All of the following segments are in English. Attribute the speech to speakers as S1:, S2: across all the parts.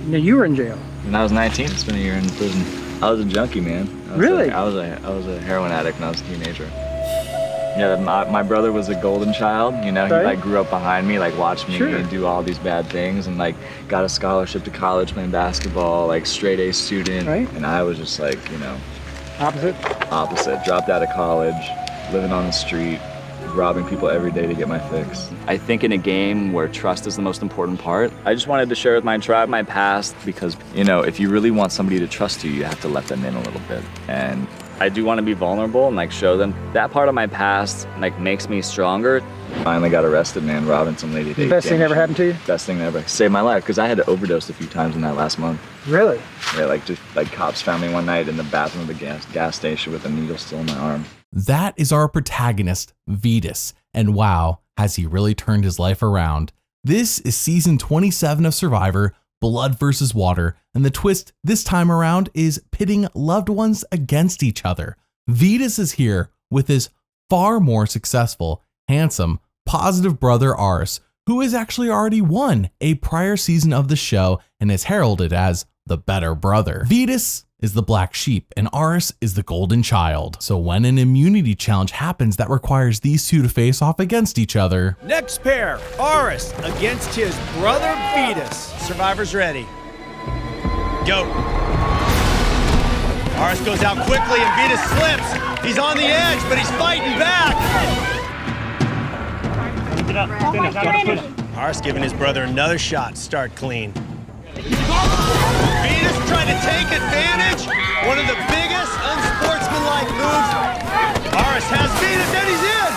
S1: Now you were in jail.
S2: When I was 19, I spent a year in prison. I was a junkie, man.
S1: Really?
S2: I was a heroin addict when I was a teenager. Yeah, my brother was a golden child, you know, he like grew up behind me, like watched me do all these bad things and like got a scholarship to college playing basketball, like straight A student.
S1: Right.
S2: And I was just like, you know.
S1: Opposite.
S2: Dropped out of college, living on the street, robbing people every day to get my fix. I think in a game where trust is the most important part, I just wanted to share with my tribe my past because, you know, if you really want somebody to trust you, you have to let them in a little bit. And I do want to be vulnerable and like show them that part of my past like makes me stronger. Finally got arrested, man, robbing some lady.
S1: The best thing ever happened to you?
S2: Best thing that ever saved my life because I had to overdose a few times in that last month.
S1: Really?
S2: Yeah, like just like cops found me one night in the bathroom of the gas station with a needle still in my arm.
S3: That is our protagonist, Vytas, and wow, has he really turned his life around. This is season 27 of Survivor, Blood versus Water, and the twist this time around is pitting loved ones against each other. Vytas is here with his far more successful, handsome, positive brother Aris, who has actually already won a prior season of the show and is heralded as the better brother. Vytas is the black sheep and Aris is the golden child. So when an immunity challenge happens that requires these two to face off against each other.
S4: Next pair, Aris against his brother Vytas. Survivor's ready. Go. Aris goes out quickly and Vytas slips. He's on the edge, but he's fighting back. Aris giving his brother another shot to start clean. Vytas trying to take advantage. One of the biggest unsportsmanlike moves. Aris has Vytas and he's in.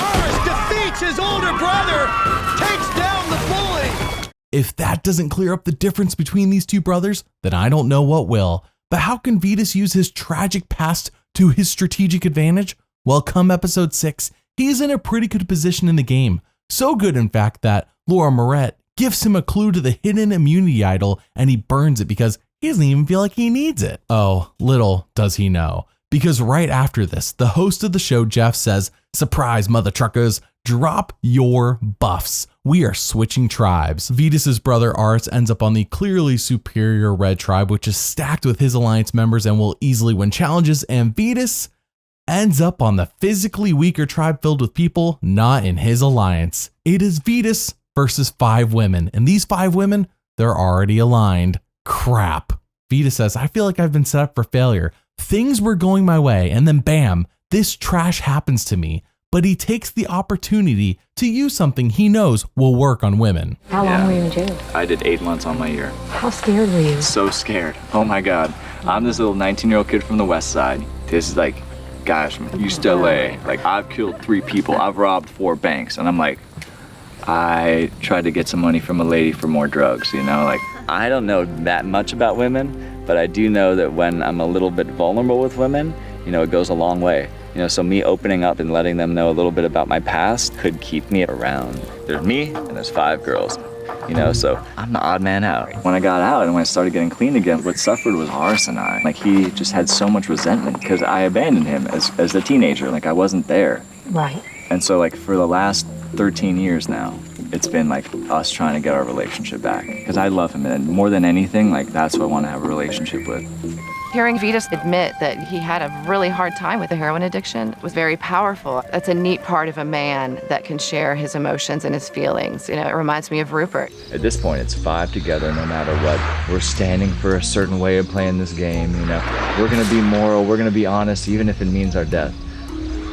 S4: Aris defeats his older brother, takes down the bully.
S3: If that doesn't clear up the difference between these two brothers, then I don't know what will. But how can Vytas use his tragic past to his strategic advantage? Well, come episode 6, he's in a pretty good position in the game. So good, in fact, that Laura Moret gifts him a clue to the hidden immunity idol and he burns it because he doesn't even feel like he needs it. Oh, little does he know. Because right after this, the host of the show, Jeff, says, "Surprise, mother truckers, drop your buffs. We are switching tribes." Vytas' brother Aris ends up on the clearly superior red tribe, which is stacked with his alliance members and will easily win challenges, and Vytas ends up on the physically weaker tribe filled with people not in his alliance. It is Vytas versus 5 women, and these 5 women, they're already aligned. Crap. Vytas says, "I feel like I've been set up for failure. Things were going my way, and then bam, this trash happens to me." But he takes the opportunity to use something he knows will work on women.
S5: How long were you in jail?
S2: I did 8 months on my year.
S5: How scared were you?
S2: So scared. Oh my God. I'm this little 19-year-old kid from the West Side. This is like, gosh, used to LA. Like, I've killed 3 people. I've robbed 4 banks. And I'm like, I tried to get some money from a lady for more drugs, you know? Like, I don't know that much about women, but I do know that when I'm a little bit vulnerable with women, you know, it goes a long way. You know, so me opening up and letting them know a little bit about my past could keep me around. There's me and there's 5 girls, you know, so I'm the odd man out. When I got out and when I started getting clean again, what suffered was Aris and I. Like, he just had so much resentment because I abandoned him as a teenager. Like, I wasn't there.
S5: Right.
S2: And so, like, for the last 13 years now, it's been like us trying to get our relationship back. Because I love him, and more than anything, like, that's who I want to have a relationship with.
S6: Hearing Vytas admit that he had a really hard time with the heroin addiction was very powerful. That's a neat part of a man that can share his emotions and his feelings. You know, it reminds me of Rupert.
S2: At this point, it's 5 together no matter what. We're standing for a certain way of playing this game, you know. We're gonna be moral, we're gonna be honest, even if it means our death.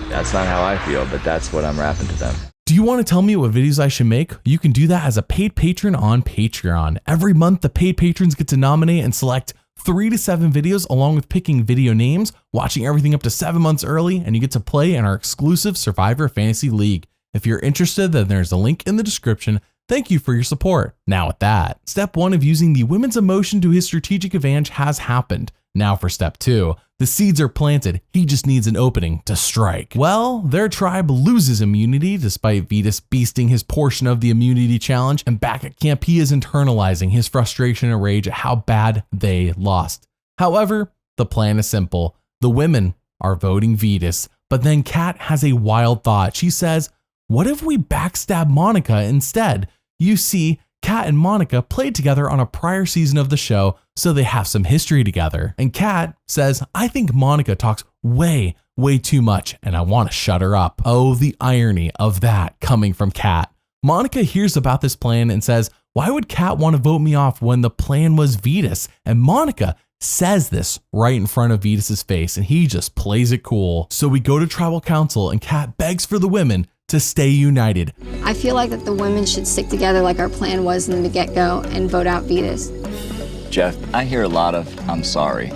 S2: That's not how I feel, but that's what I'm rapping to them.
S3: Do you want to tell me what videos I should make? You can do that as a paid patron on Patreon. Every month, the paid patrons get to nominate and select 3 to 7 videos along with picking video names, watching everything up to 7 months early, and you get to play in our exclusive Survivor Fantasy League. If you're interested, then there's a link in the description. Thank you for your support. Now with that, step 1 of using the women's emotion to his strategic advantage has happened. Now for step 2, the seeds are planted, he just needs an opening to strike. Well, their tribe loses immunity despite Vytas beasting his portion of the immunity challenge, and back at camp he is internalizing his frustration and rage at how bad they lost. However, the plan is simple. The women are voting Vytas, but then Kat has a wild thought. She says, "What if we backstab Monica instead?" You see, Kat and Monica played together on a prior season of the show, so they have some history together. And Kat says, I think Monica talks way too much and I want to shut her up. Oh, the irony of that coming from Kat. Monica hears about this plan and says, why would Kat want to vote me off when the plan was Vytas? And Monica says this right in front of Vytas's face and he just plays it cool. So we go to tribal council and Kat begs for the women to stay united.
S7: I feel like that the women should stick together like our plan was in the get-go and vote out Vytas.
S2: Jeff, I hear a lot of I'm sorry.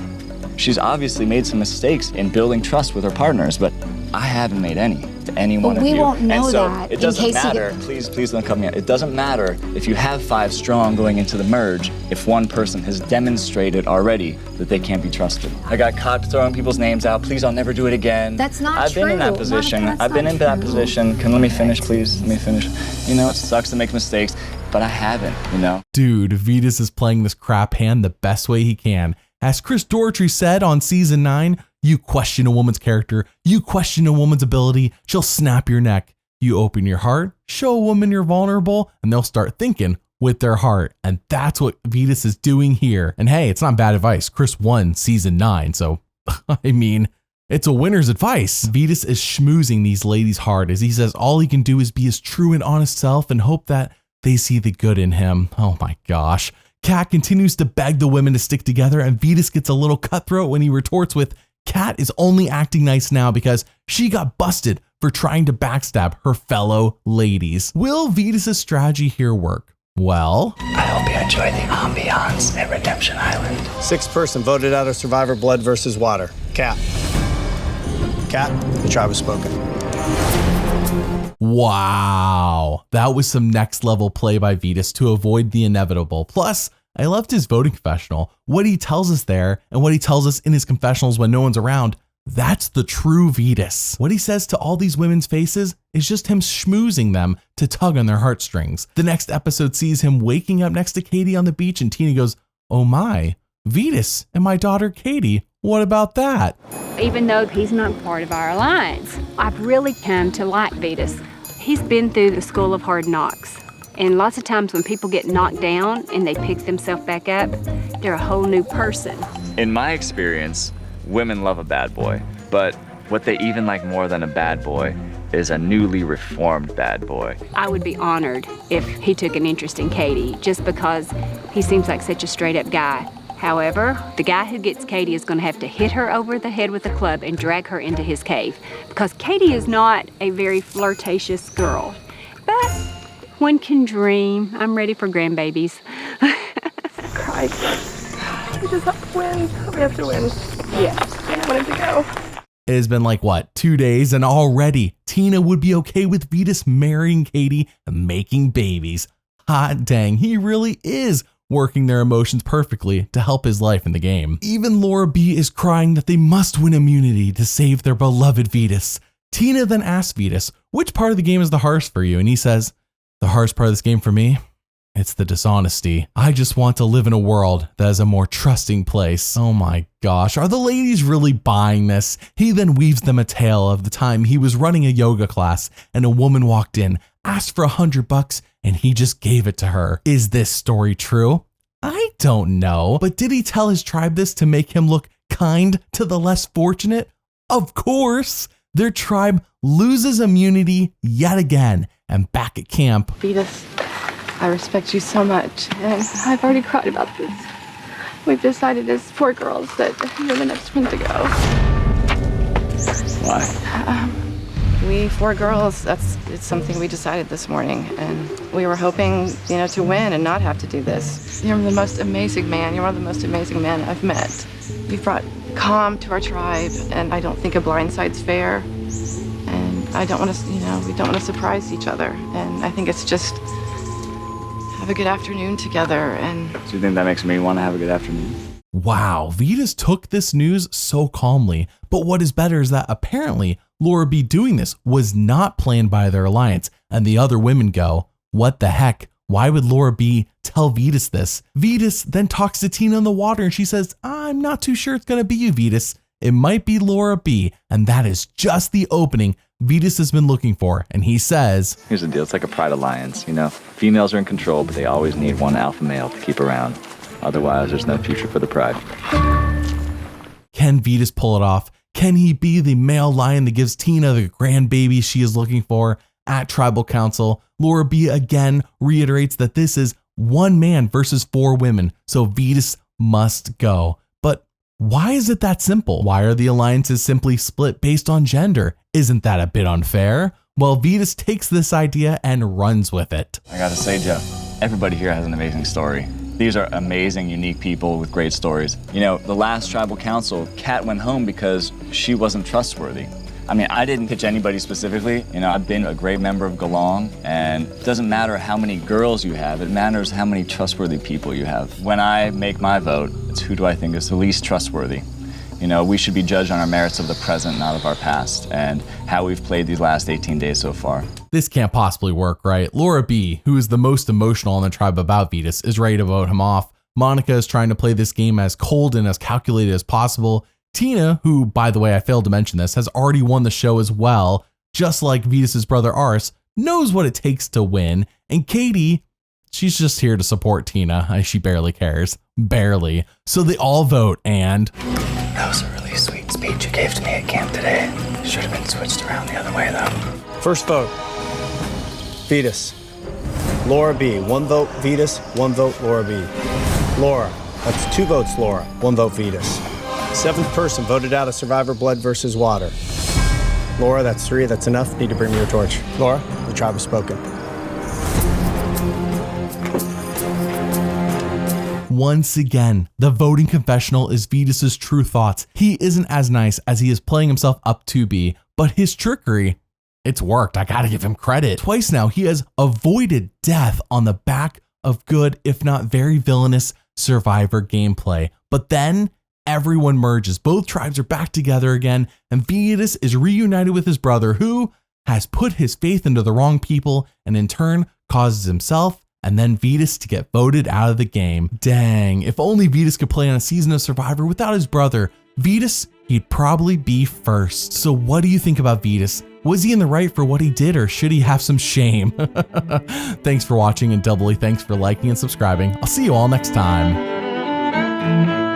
S2: She's obviously made some mistakes in building trust with her partners, but I haven't made any to any one of you.
S7: We won't know
S2: and so
S7: that
S2: it doesn't
S7: in case
S2: matter. Please don't cut me out. It doesn't matter if you have 5 strong going into the merge if one person has demonstrated already that they can't be trusted. I got caught throwing people's names out. Please, I'll never do it again.
S7: That's not
S2: I've been in
S7: true.
S2: that position.
S7: Monica, that's
S2: I've been
S7: not
S2: in that
S7: true.
S2: position. Let me finish, please. Let me finish. You know, it sucks to make mistakes, but I haven't, you know?
S3: Dude, Vytas is playing this crap hand the best way he can. As Chris Doherty said on season 9, you question a woman's character, you question a woman's ability, she'll snap your neck. You open your heart, show a woman you're vulnerable, and they'll start thinking with their heart. And that's what Vytas is doing here. And hey, it's not bad advice. Chris won season 9, so I mean, it's a winner's advice. Vytas is schmoozing these ladies hard as he says all he can do is be his true and honest self and hope that they see the good in him. Oh my gosh. Kat continues to beg the women to stick together and Vytas gets a little cutthroat when he retorts with, Kat is only acting nice now because she got busted for trying to backstab her fellow ladies. Will Vytas' strategy here work? Well,
S2: I hope you enjoy the ambiance at Redemption Island.
S4: 6th person voted out of Survivor Blood versus Water. Kat. Kat, the tribe has spoken.
S3: wow. That was some next level play by Vytas to avoid the inevitable. Plus, I loved his voting confessional. What he tells us there and what he tells us in his confessionals when no one's around, that's the true Vytas. What he says to all these women's faces is just him schmoozing them to tug on their heartstrings. The next episode sees him waking up next to Katie on the beach and Tina goes, oh my, Vytas and my daughter Katie, what about that?
S8: Even though he's not part of our alliance, I've really come to like Vytas. He's been through the school of hard knocks. And lots of times when people get knocked down and they pick themselves back up, they're a whole new person.
S2: In my experience, women love a bad boy, but what they even like more than a bad boy is a newly reformed bad boy.
S8: I would be honored if he took an interest in Katie, just because he seems like such a straight-up guy. However, the guy who gets Katie is going to have to hit her over the head with a club and drag her into his cave, because Katie is not a very flirtatious girl. But one can dream. I'm ready for grandbabies.
S6: Christ. We just have to win. We have to win.
S8: Yeah.
S6: I wanted to go.
S3: It has been like, what, 2 days, and already Tina would be okay with Vytas marrying Katie and making babies. Hot dang, he really is working their emotions perfectly to help his life in the game. Even Laura B is crying that they must win immunity to save their beloved Vytas. Tina then asks Vytas, which part of the game is the hardest for you? And he says, the hardest part of this game for me? It's the dishonesty. I just want to live in a world that is a more trusting place. Oh my gosh, are the ladies really buying this? He then weaves them a tale of the time he was running a yoga class and a woman walked in, asked for $100, and he just gave it to her. Is this story true? I don't know, but did he tell his tribe this to make him look kind to the less fortunate? Of course. Their tribe loses immunity yet again, and back at camp,
S6: Vytas, I respect you so much, and I've already cried about this. We've decided as 4 girls that you're the next one to go.
S2: Why?
S6: We 4 girls, it's something we decided this morning, and we were hoping, to win and not have to do this. You're the most amazing man. You're one of the most amazing men I've met. You've brought calm to our tribe, and I don't think a blindside's fair. And I don't want to, we don't want to surprise each other. And I think it's just have a good afternoon together. And
S2: Do you think that makes me want to have a good afternoon?
S3: wow, Vytas took this news so calmly. But what is better is that apparently Laura B doing this was not planned by their alliance. And the other women go, what the heck? Why would Laura B tell Vytas this? Vytas then talks to Tina in the water and she says, I'm not too sure it's going to be you, Vytas. It might be Laura B. And that is just the opening Vytas has been looking for, and he says,
S2: Here's the deal, it's like a pride alliance, you know? Females are in control, but they always need one alpha male to keep around. Otherwise, there's no future for the pride.
S3: can Vytas pull it off? Can he be the male lion that gives Tina the grandbaby she is looking for? At Tribal Council, Laura B again reiterates that this is one man versus 4 women, so Vytas must go. But why is it that simple? Why are the alliances simply split based on gender? Isn't that a bit unfair? Well, Vytas takes this idea and runs with it.
S2: I gotta say, Jeff, everybody here has an amazing story. These are amazing, unique people with great stories. You know, the last Tribal Council, Kat went home because she wasn't trustworthy. I mean, I didn't pitch anybody specifically. You know, I've been a great member of Galong, and it doesn't matter how many girls you have, it matters how many trustworthy people you have. When I make my vote, it's who do I think is the least trustworthy. You know, we should be judged on our merits of the present, not of our past, and how we've played these last 18 days so far.
S3: This can't possibly work, right? Laura B, who is the most emotional in the tribe about Vytas, is ready to vote him off. Monica is trying to play this game as cold and as calculated as possible. Tina, who, by the way, I failed to mention this, has already won the show as well, just like Vytas' brother Aris, knows what it takes to win. And Katie, she's just here to support Tina. She barely cares. Barely. So they all vote, and
S9: that was a really sweet speech you gave to me at camp today. Should have been switched around the other way, though.
S4: First vote. Vytas. Laura B. 1 vote Vytas, 1 vote Laura B. Laura. That's 2 votes Laura, 1 vote Vytas. 7th person voted out of Survivor Blood versus Water. Laura, that's 3. That's enough. Need to bring me your torch. Laura, the tribe has spoken.
S3: once again, the voting confessional is Vytas' true thoughts. He isn't as nice as he is playing himself up to be, but his trickery, it's worked. I gotta give him credit. Twice now, he has avoided death on the back of good, if not very villainous, Survivor gameplay. But then everyone merges. Both tribes are back together again, and Vytas is reunited with his brother, who has put his faith into the wrong people and in turn causes himself and then Vytas to get voted out of the game. Dang, if only Vytas could play on a season of Survivor without his brother. Vytas, he'd probably be first. So what do you think about Vytas? Was he in the right for what he did, or should he have some shame? Thanks for watching, and doubly thanks for liking and subscribing. I'll see you all next time.